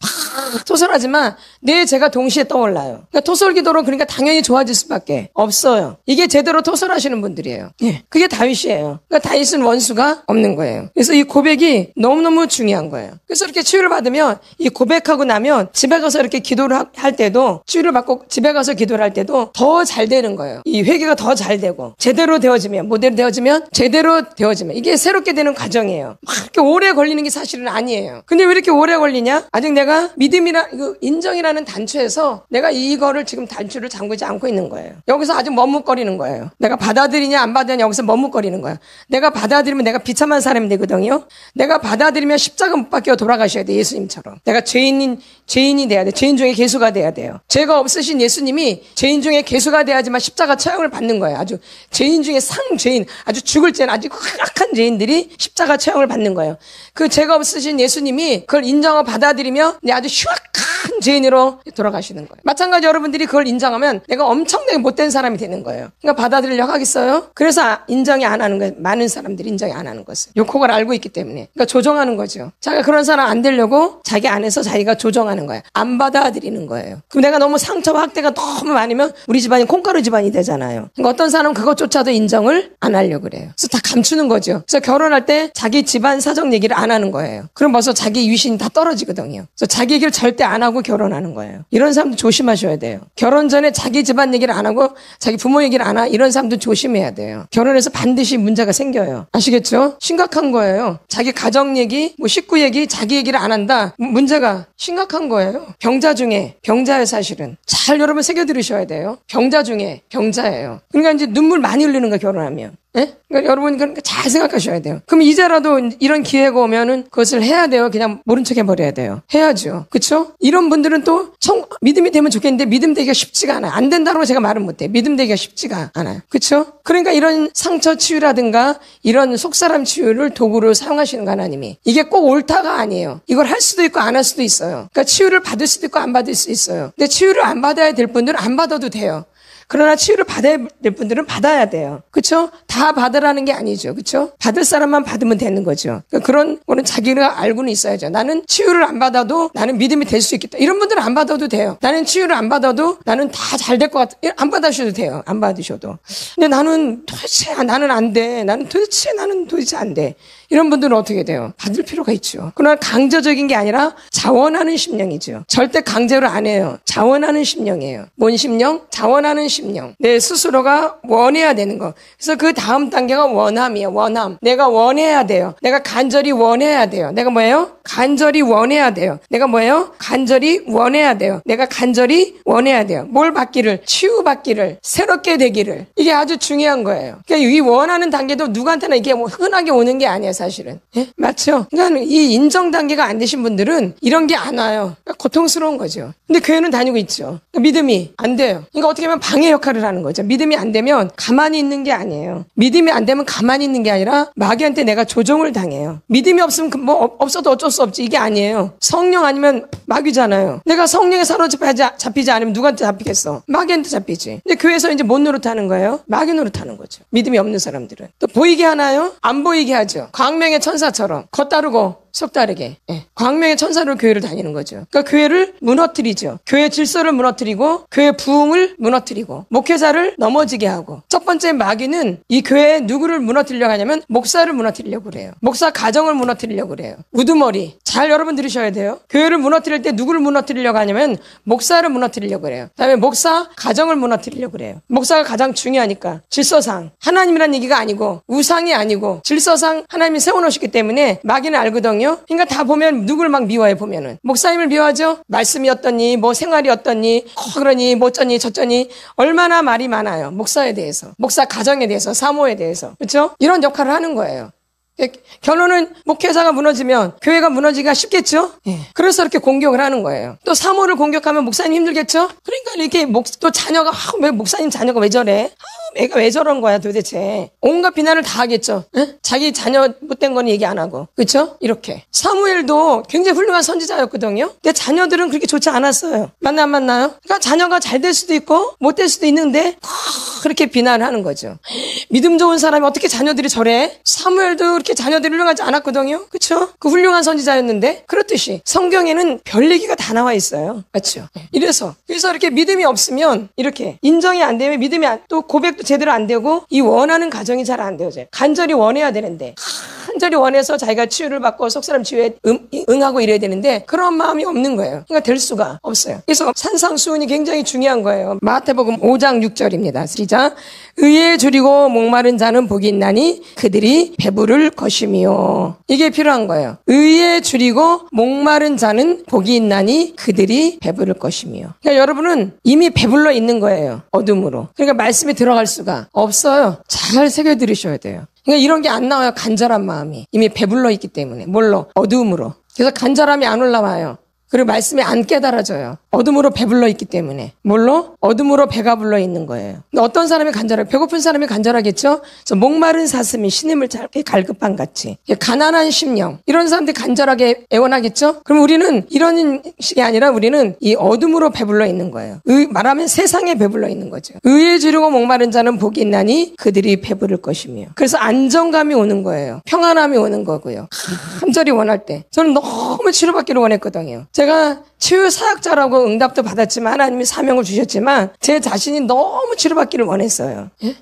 토솔하지만 내 죄가 동시에 떠올라요. 그러니까 토솔 기도로 그러니까 당연히 좋아질 수밖에 없어요. 이게 제대로 토솔하시는 분들이에요. 예, 그게 다윗이에요. 그러니까 다윗은 원수가 없는 거예요. 그래서 이 고백이 너무너무 중요한 거예요. 그래서 이렇게 치유를 받으면 이 고백하고 나면 집에 가서 이렇게 기도를 할 때도 치유를 받고 집에 가서 기도를 할 때도 더 잘 되는 거예요. 이 회개가 더 잘 되고 제대로 되어지면 모델 되어지면 제대로 되어지면 이게 새롭게 되는 과정이에요. 막 이렇게 오래 걸리는 게 사실은 아니에요. 근데 왜 이렇게 오래 걸리냐? 아직 내가 믿음이나 인정이라는 단추에서 내가 이거를 지금 단추를 잠그지 않고 있는 거예요. 여기서 아직 머뭇거리는 거예요. 내가 받아들이냐 안 받아들이냐 여기서 머뭇거리는 거야. 내가 받아들이면 내가 비참한 사람이 되거든요. 내가 받아들이면 십자가 못 박혀 돌아가셔야 돼. 예수님처럼. 내가 죄인이 돼야 돼. 죄인 중에 개수가 돼야 돼요. 죄가 없으신 예수님이 죄인 중에 개수가 돼야지만 십자가 처형을 받는 거예요. 아주 죄인 중에 상죄인, 아주 죽을 죄는 아주 악한 죄인들이 십자가 처형을 받는 거예요. 그 죄가 없으신 예수님이 그걸 인정하고 받아들이며 아주 흉악한 큰 죄인으로 돌아가시는 거예요. 마찬가지 여러분들이 그걸 인정하면 내가 엄청나게 못된 사람이 되는 거예요. 그러니까 받아들이려고 하겠어요? 그래서 인정이 안 하는 거예요. 많은 사람들이 인정이 안 하는 것을. 요 그걸 알고 있기 때문에. 그러니까 조정하는 거죠. 자기가 그런 사람 안 되려고 자기 안에서 자기가 조정하는 거예요. 안 받아들이는 거예요. 그럼 내가 너무 상처와 학대가 너무 많으면 우리 집안이 콩가루 집안이 되잖아요. 그러니까 어떤 사람은 그것조차도 인정을 안 하려고 그래요. 그래서 다 감추는 거죠. 그래서 결혼할 때 자기 집안 사정 얘기를 안 하는 거예요. 그럼 벌써 자기 위신이 다 떨어지거든요. 그래서 자기 얘기를 절대 안 하고 결혼하는 거예요. 이런 사람도 조심하셔야 돼요. 결혼 전에 자기 집안 얘기를 안 하고 자기 부모 얘기를 안 하고 이런 사람도 조심해야 돼요. 결혼해서 반드시 문제가 생겨요. 아시겠죠? 심각한 거예요. 자기 가정 얘기, 뭐 식구 얘기, 자기 얘기를 안 한다. 문제가 심각한 거예요. 병자 중에 병자예요, 사실은. 잘 여러분 새겨 들으셔야 돼요. 병자 중에 병자예요. 그러니까 이제 눈물 많이 흘리는 거예요, 결혼하면. 예? 그러니까 여러분 그러니까 잘 생각하셔야 돼요. 그럼 이제라도 이런 기회가 오면은 그것을 해야 돼요. 그냥 모른 척 해버려야 돼요. 해야죠. 그렇죠? 이런 분들은 또 믿음이 되면 좋겠는데 믿음 되기가 쉽지가 않아요. 안 된다고 제가 말은 못해요. 믿음 되기가 쉽지가 않아요. 그렇죠? 그러니까 이런 상처 치유라든가 이런 속사람 치유를 도구로 사용하시는 거 하나님이. 이게 꼭 옳다가 아니에요. 이걸 할 수도 있고 안 할 수도 있어요. 그러니까 치유를 받을 수도 있고 안 받을 수 있어요. 근데 치유를 안 받아야 될 분들은 안 받아도 돼요. 그러나 치유를 받아야 될 분들은 받아야 돼요. 그렇죠? 다 받으라는 게 아니죠. 그렇죠? 받을 사람만 받으면 되는 거죠. 그러니까 그런 거는 자기가 알고는 있어야죠. 나는 치유를 안 받아도 나는 믿음이 될 수 있겠다. 이런 분들은 안 받아도 돼요. 나는 치유를 안 받아도 나는 다 잘 될 것 같아. 안 받으셔도 돼요. 안 받으셔도. 근데 나는 도대체 나는 안 돼. 나는 도대체 안 돼. 이런 분들은 어떻게 돼요? 받을 필요가 있죠. 그러나 강제적인 게 아니라 자원하는 심령이죠. 절대 강제로 안 해요. 자원하는 심령이에요. 뭔 심령? 자원하는 심령. 내 스스로가 원해야 되는 거. 그래서 그 다음 단계가 원함이에요. 원함. 내가 원해야 돼요. 내가 간절히 원해야 돼요. 내가 뭐예요? 간절히 원해야 돼요. 내가 뭐예요? 간절히 원해야 돼요. 내가 간절히 원해야 돼요. 뭘 받기를? 치유받기를, 새롭게 되기를. 이게 아주 중요한 거예요. 그러니까 이 원하는 단계도 누구한테나 이게 뭐 흔하게 오는 게 아니에요. 사실은. 예? 맞죠? 그러니까 이 인정 단계가 안 되신 분들은 이런 게 안 와요. 그러니까 고통스러운 거죠. 근데 교회는 다니고 있죠. 그러니까 믿음이 안 돼요. 그러니까 어떻게 보면 방해 역할을 하는 거죠. 믿음이 안 되면 가만히 있는 게 아니에요. 믿음이 안 되면 가만히 있는 게 아니라 마귀한테 내가 조종을 당해요. 믿음이 없으면 뭐 없어도 어쩔 수 없지. 이게 아니에요. 성령 아니면 마귀잖아요. 내가 성령에 사로잡히지 않으면 누구한테 잡히겠어? 마귀한테 잡히지. 근데 교회에서 이제 뭔 노릇하는 거예요? 마귀 노릇하는 거죠. 믿음이 없는 사람들은. 또 보이게 하나요? 안 보이게 하죠. 광명의 천사처럼 겉다르고 속다르게. 예. 광명의 천사로 교회를 다니는 거죠. 그러니까 교회를 무너뜨리죠. 교회 질서를 무너뜨리고 교회 부흥을 무너뜨리고 목회자를 넘어지게 하고. 첫 번째 마귀는 이 교회에 누구를 무너뜨리려고 하냐면 목사를 무너뜨리려고 그래요. 목사 가정을 무너뜨리려고 그래요. 우두머리. 잘 여러분 들으셔야 돼요. 교회를 무너뜨릴 때 누구를 무너뜨리려고 하냐면 목사를 무너뜨리려고 그래요. 그다음에 목사 가정을 무너뜨리려고 그래요. 목사가 가장 중요하니까. 질서상. 하나님이란 얘기가 아니고 우상이 아니고 질서상 하나님이 세워놓으셨기 때문에 마귀는 알거든요. 그러니까 다 보면 누굴 막 미워해 보면은. 목사님을 미워하죠? 말씀이 어떠니, 뭐 생활이 어떠니, 그러니, 뭐 어쩌니, 저쩌니. 얼마나 말이 많아요. 목사에 대해서. 목사 가정에 대해서, 사모에 대해서. 그렇죠? 이런 역할을 하는 거예요. 결론은 목회자가 무너지면 교회가 무너지기가 쉽겠죠? 예. 그래서 이렇게 공격을 하는 거예요. 또 사모를 공격하면 목사님 힘들겠죠? 그러니까 이렇게 또 자녀가 왜 목사님 자녀가 왜 저래? 애가 왜 저런 거야 도대체. 온갖 비난을 다 하겠죠. 예? 자기 자녀 못된 건 얘기 안 하고. 그렇죠? 이렇게. 사무엘도 굉장히 훌륭한 선지자였거든요. 근데 자녀들은 그렇게 좋지 않았어요. 안 맞나요? 그러니까 자녀가 잘 될 수도 있고 못 될 수도 있는데 그렇게 비난을 하는 거죠. 믿음 좋은 사람이 어떻게 자녀들이 저래? 사무엘도 그렇게 자녀들이 훌륭하지 않았거든요. 그렇죠? 그 훌륭한 선지자였는데 그렇듯이 성경에는 별 얘기가 다 나와 있어요. 맞죠? 그래서 이렇게 믿음이 없으면 이렇게 인정이 안 되면 또 고백도 제대로 안 되고 이 원하는 가정이 잘 안 되어져요. 간절히 원해야 되는데 간절히 원해서 자기가 치유를 받고 속사람 치유에 응하고 이래야 되는데 그런 마음이 없는 거예요. 그러니까 될 수가 없어요. 그래서 산상수훈이 굉장히 중요한 거예요. 마태복음 5장 6절입니다. 시작. 의에 줄이고 목마른 자는 복이 있나니 그들이 배부를 것이며. 이게 필요한 거예요. 의에 줄이고 목마른 자는 복이 있나니 그들이 배부를 것이며. 그러니까 여러분은 이미 배불러 있는 거예요. 어둠으로. 그러니까 말씀이 들어갈 수가 없어요. 잘 새겨 들으셔야 돼요. 그러니까 이런 게 안 나와요. 간절한 마음이. 이미 배불러 있기 때문에. 뭘로? 어두움으로. 그래서 간절함이 안 올라와요. 그리고 말씀이 안 깨달아져요. 어둠으로 배불러 있기 때문에. 뭘로? 어둠으로 배가 불러 있는 거예요. 근데 어떤 사람이 간절하게, 배고픈 사람이 간절하겠죠? 그래서 목마른 사슴이 신임을 짧게 갈급한 같이. 가난한 심령. 이런 사람들이 간절하게 애원하겠죠? 그럼 우리는 이런 식이 아니라 우리는 이 어둠으로 배불러 있는 거예요. 말하면 세상에 배불러 있는 거죠. 의에 주려고 목마른 자는 복이 있나니 그들이 배부를 것이며. 그래서 안정감이 오는 거예요. 평안함이 오는 거고요. 간절히 원할 때. 저는 너무 치료받기를 원했거든요. 제가 치유 사역자라고 응답도 받았지만 하나님이 사명을 주셨지만 제 자신이 너무 치료받기를 원했어요. 예?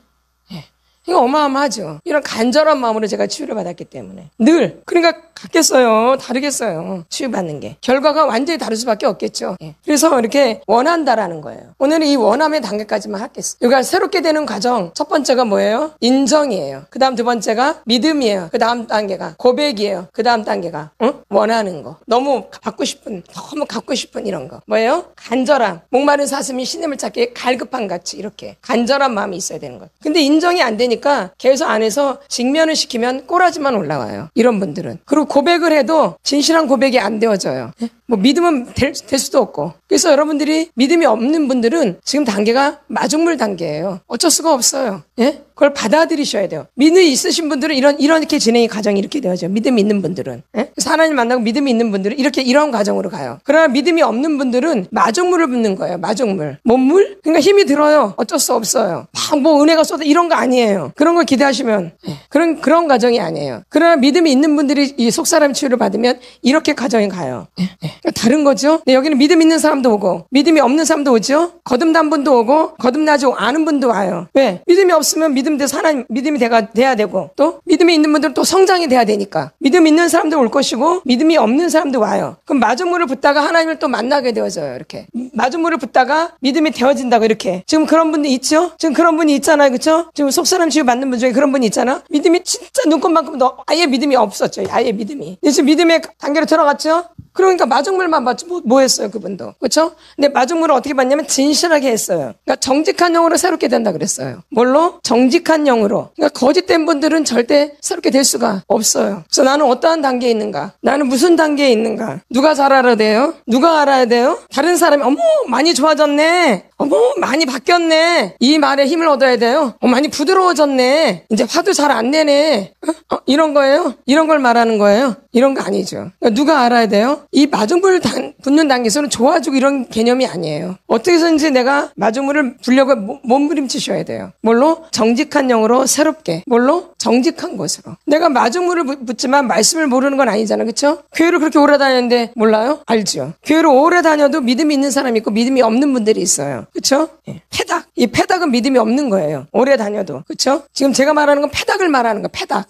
이거 어마어마하죠. 이런 간절한 마음으로 제가 치유를 받았기 때문에. 늘. 그러니까 같겠어요. 다르겠어요. 치유받는 게. 결과가 완전히 다를 수밖에 없겠죠. 예. 그래서 이렇게 원한다라는 거예요. 오늘은 이 원함의 단계까지만 하겠어요. 그러니까 새롭게 되는 과정. 첫 번째가 뭐예요? 인정이에요. 그 다음 두 번째가 믿음이에요. 그 다음 단계가 고백이에요. 그 다음 단계가 원하는 거. 너무 갖고 싶은 이런 거. 뭐예요? 간절함. 목마른 사슴이 신임을 찾기에 갈급한 같이 이렇게 간절한 마음이 있어야 되는 거예요. 근데 인정이 안 되니까 계속 안에서 직면을 시키면 꼬라지만 올라와요. 이런 분들은. 그리고 고백을 해도 진실한 고백이 안 되어져요. 뭐 믿음은 될 수도 없고. 그래서 여러분들이 믿음이 없는 분들은 지금 단계가 마중물 단계예요. 어쩔 수가 없어요. 예? 그걸 받아들이셔야 돼요. 믿음이 있으신 분들은 이렇게 진행이 과정이 이렇게 되어져요. 믿음이 있는 분들은. 예? 그래서 하나님 만나고 믿음이 있는 분들은 이런 과정으로 가요. 그러나 믿음이 없는 분들은 마중물을 붓는 거예요. 마중물. 뭔물? 그러니까 힘이 들어요. 어쩔 수 없어요. 막 뭐 은혜가 쏟아 이런 거 아니에요. 그런 걸 기대하시면 그런 과정이 아니에요. 그러나 믿음이 있는 분들이 이 속사람 치유를 받으면 이렇게 과정이 가요. 그러니까 다른 거죠. 네, 여기는 믿음 있는 사람도 오고 믿음이 없는 사람도 오죠. 거듭난 분도 오고 거듭나지 않은 분도 와요. 왜? 믿음이 없으면 믿음 돼서 하나님 믿음이 돼야 되고 또 믿음이 있는 분들은 또 성장이 돼야 되니까 믿음 있는 사람도 올 것이고 믿음이 없는 사람도 와요. 그럼 마중물을 붓다가 하나님을 또 만나게 되어져요. 이렇게 마중물을 붓다가 믿음이 되어진다고 이렇게. 지금 그런 분이 있죠? 지금 그런 분이 있잖아요. 그렇죠? 지금 속사람 치유 받는 분 중에 그런 분이 있잖아. 믿음이 진짜 눈꽃만큼도 아예 믿음이 없었죠. 아예 믿음이. 지금 믿음의 단계로 들어갔죠? 그러니까 마중물만 받지 뭐 했어요 그분도. 그렇죠? 근데 마중물을 어떻게 받냐면 진실하게 했어요. 그러니까 정직한 영으로 새롭게 된다 그랬어요. 뭘로? 정직한 영으로. 그러니까 거짓된 분들은 절대 새롭게 될 수가 없어요. 그래서 나는 어떠한 단계에 있는가? 나는 무슨 단계에 있는가? 누가 잘 알아야 돼요? 누가 알아야 돼요? 다른 사람이 어머 많이 좋아졌네. 어머 많이 바뀌었네. 이 말에 힘을 얻어야 돼요. 많이 부드러워졌네. 이제 화도 잘 안 내네. 이런 거예요? 이런 걸 말하는 거예요? 이런 거 아니죠. 그러니까 누가 알아야 돼요? 이 마중물을 붓는 단계에서는 좋아지고 이런 개념이 아니에요. 어떻게 해서든지 내가 마중물을 붓려고 몸부림치셔야 돼요. 뭘로? 정직한 영으로 새롭게. 뭘로? 정직한 것으로. 내가 마중물을 붓지만 말씀을 모르는 건 아니잖아. 그렇죠? 교회를 그렇게 오래 다녔는데 몰라요? 알죠. 교회를 오래 다녀도 믿음이 있는 사람이 있고 믿음이 없는 분들이 있어요. 그렇죠? 패닥. 이 패닥은 믿음이 없는 거예요. 오래 다녀도. 그렇죠? 지금 제가 말하는 건 패닥을 말하는 거. 패닥.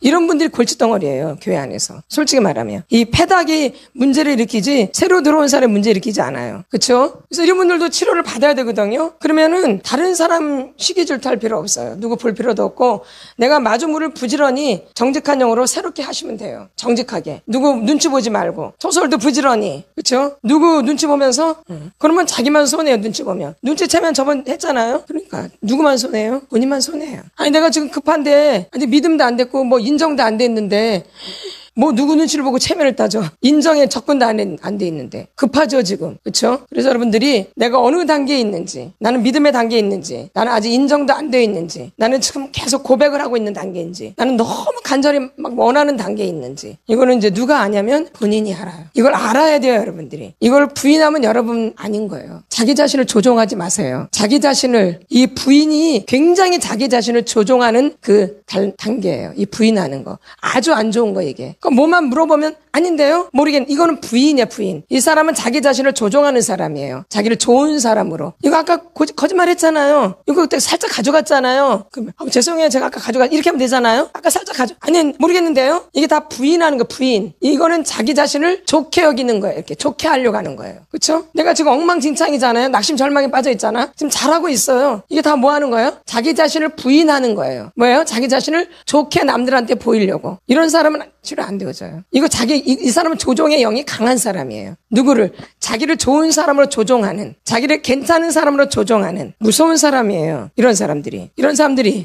이런 분들이 골칫덩어리예요. 교회 안에서. 솔직히 말하면. 이 패닥이 문제를 일으키지 새로 들어온 사람이 문제 일으키지 않아요. 그렇죠? 그래서 이런 분들도 치료를 받아야 되거든요. 그러면은 다른 사람 시기 질투할 필요 없어요. 누구 볼 필요도 없고 내가 마중물을 부지런히 정직한 영으로 새롭게 하시면 돼요. 정직하게. 누구 눈치 보지 말고. 소설도 부지런히. 그렇죠? 누구 눈치 보면서 그러면 자기만 손해요. 눈치 보면. 눈치채면 저번 했잖아요. 그러니까 누구만 손해요? 본인만 손해요. 아니 내가 지금 급한데 아니 믿음도 안 됐고 뭐 인정도 안 됐는데 뭐 누구 눈치를 보고 체면을 따져. 인정에 접근도 안 돼 있는데. 급하죠 지금. 그렇죠? 그래서 여러분들이 내가 어느 단계에 있는지, 나는 믿음의 단계에 있는지, 나는 아직 인정도 안 되어 있는지, 나는 지금 계속 고백을 하고 있는 단계인지, 나는 너무 간절히 막 원하는 단계에 있는지, 이거는 이제 누가 아냐면 본인이 알아요. 이걸 알아야 돼요 여러분들이. 이걸 부인하면 여러분 아닌 거예요. 자기 자신을 조종하지 마세요. 자기 자신을, 이 부인이 굉장히 자기 자신을 조종하는 그 단계예요. 이 부인하는 거. 아주 안 좋은 거 이게. 그럼 뭐만 물어보면 아닌데요? 모르겠네. 이거는 부인이야 부인. 이 사람은 자기 자신을 조종하는 사람이에요. 자기를 좋은 사람으로. 이거 아까 거짓말 했잖아요. 이거 그때 살짝 가져갔잖아요. 그러면 죄송해요. 제가 아까 이렇게 하면 되잖아요. 아까 살짝 아니 모르겠는데요. 이게 다 부인하는 거 부인. 이거는 자기 자신을 좋게 여기는 거예요. 이렇게 좋게 하려고 하는 거예요. 그렇죠? 내가 지금 엉망진창이잖아요. 낙심절망에 빠져 있잖아. 지금 잘하고 있어요. 이게 다 뭐 하는 거예요? 자기 자신을 부인하는 거예요. 뭐예요? 자기 자신을 좋게 남들한테 보이려고. 이런 사람은 치료 안 되어져요. 이거 이 사람은 조종의 영이 강한 사람이에요. 누구를? 자기를 좋은 사람으로 조종하는, 자기를 괜찮은 사람으로 조종하는 무서운 사람이에요. 이런 사람들이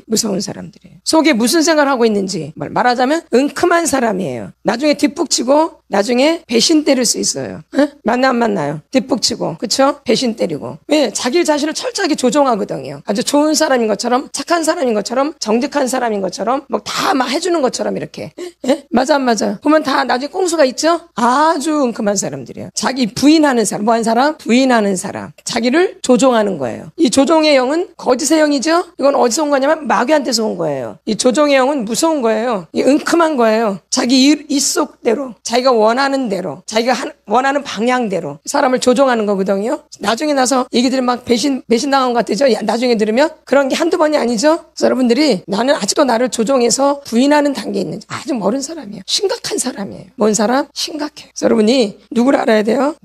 무서운 사람들이에요. 속에 무슨 생각을 하고 있는지 말하자면 은큼한 사람이에요. 나중에 뒷북치고 나중에 배신 때릴 수 있어요. 에? 만나 안 만나요? 뒷북치고, 그쵸? 배신 때리고. 왜? 자기 자신을 철저하게 조종하거든요. 아주 좋은 사람인 것처럼, 착한 사람인 것처럼, 정직한 사람인 것처럼, 뭐 다 막 해주는 것처럼 이렇게. 에? 맞아 안 맞아? 보면 다 나중에 꼼수가 있죠? 아주 은큼한 사람들이에요. 자기 부인하는 사람. 뭐 한 사람? 부인하는 사람. 자기를 조종하는 거예요. 이 조종의 영은 거짓의 영이죠? 이건 어디서 온 거냐면 마귀한테서 온 거예요. 이 조종의 영은 무서운 거예요. 이 은큼한 거예요. 자기 입속대로, 자기가 원하는 대로, 자기가 원하는 방향대로 사람을 조종하는 거거든요. 나중에 나서 얘기 들으면 막 배신당한 것 같죠? 나중에 들으면 그런 게 한두 번이 아니죠? 그래서 여러분들이 나는 아직도 나를 조종해서 부인하는 단계에 있는지 아주 모르는 사람이에요. 심각한 사람이에요. 뭔 사람? 심각해요. 그래서 여러분이 누구를 알아야 돼요?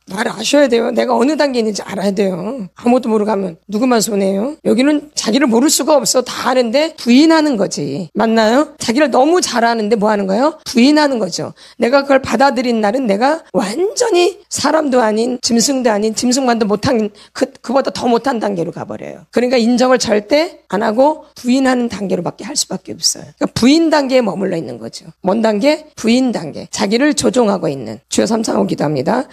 나를 아셔야 돼요. 내가 어느 단계에 있는지 알아야 돼요. 아무것도 모르고 하면 누구만 손해요? 여기는 자기를 모를 수가 없어. 다 아는데 부인하는 거지. 맞나요? 자기를 너무 잘 아는데 뭐 하는 거예요? 부인하는 거죠. 내가 그걸 받아들인 날은 내가 완전히 사람도 아닌 짐승도 아닌 짐승만도 못한 그보다 더 못한 단계로 가버려요. 그러니까 인정을 절대 안 하고 부인하는 단계로밖에 할 수밖에 없어요. 그러니까 부인 단계에 머물러 있는 거죠. 뭔 단계? 부인 단계. 자기를 조종하고 있는. 주여 삼창하고 기도합니다.